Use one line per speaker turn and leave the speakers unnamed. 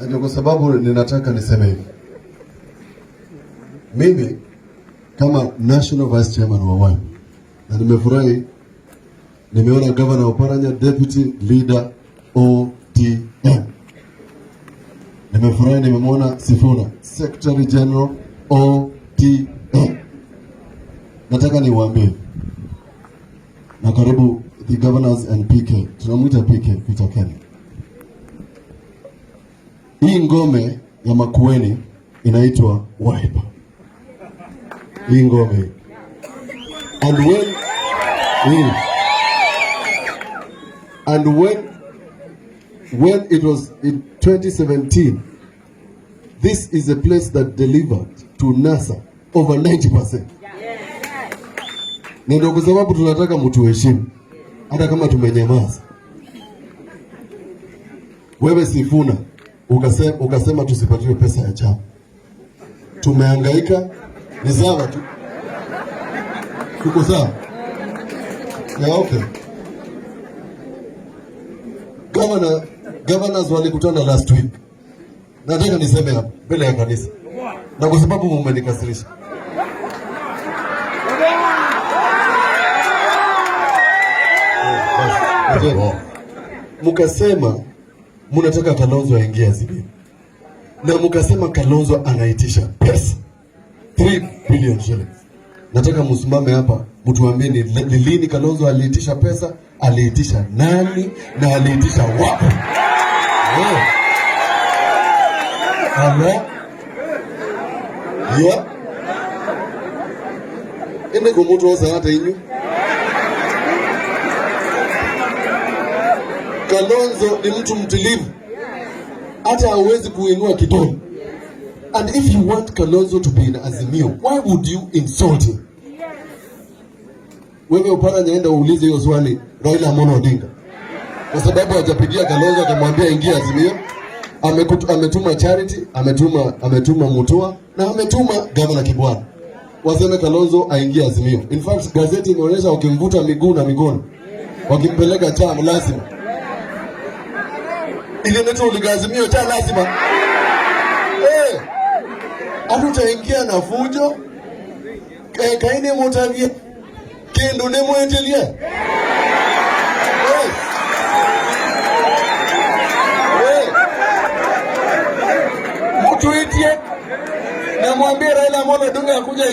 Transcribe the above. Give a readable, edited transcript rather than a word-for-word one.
Ndio kwa sababu ninataka niseme hivi. Mimi kama National Vice Chairman wa Wiper, na nimefurahi nimeona Governor Oparanya Deputy Leader ODM. Nimefurahi nimemwona Sifuna Secretary General ODM. Nataka niwaambie na karibu the governors and PK. Tunamuita PK Peter Kenny. Hii ngome ya Makueni inaitwa Wiper. Hii ngome. And when it was in 2017, this is a place that delivered to NASA over 90%. Ndio kwa sababu tunataka mtu heshimu hata kama tumenyamaza. Wewe Sifuna ukasema tusipatiwe pesa ya chama. Tumehangaika, ni sawa tu. Tuko sawa? Yeah, okay. Governors walikutana last week. Nataka niseme hapa mbele ya kanisa. Na kwa sababu mmenikasirisha. Mukasema mnataka Kalonzo aingie Azimio. Na mukasema Kalonzo anaitisha pesa 3 billion shillings. Nataka msimame hapa mtuambie ni lini Kalonzo aliitisha pesa, aliitisha nani na aliitisha wapi? Yeah. Ende kumutu wasa hata inyu. Kalonzo ni mtu mtulivu. Hata hawezi kuinua kidole. And if you want Kalonzo to be in Azimio, why would you insult him? Wewe Oparanya enda uulize hiyo swali Raila Amolo Odinga. Kwa sababu hajapigia Kalonzo akamwambia ingia Azimio. Ametuma Charity, ametuma Mutua na ametuma Governor Kibwana. Waseme Kalonzo aingie Azimio. In fact, gazeti inaonyesha wakimvuta miguu na mikono. Wakimpeleka chama lazima. Ile neto uligazimio cha lazima. Atutaingia na fujo. Kaine motavia. Kendo ne muendelia. Mtu itie na mwambie Raila Amolo Odinga akuja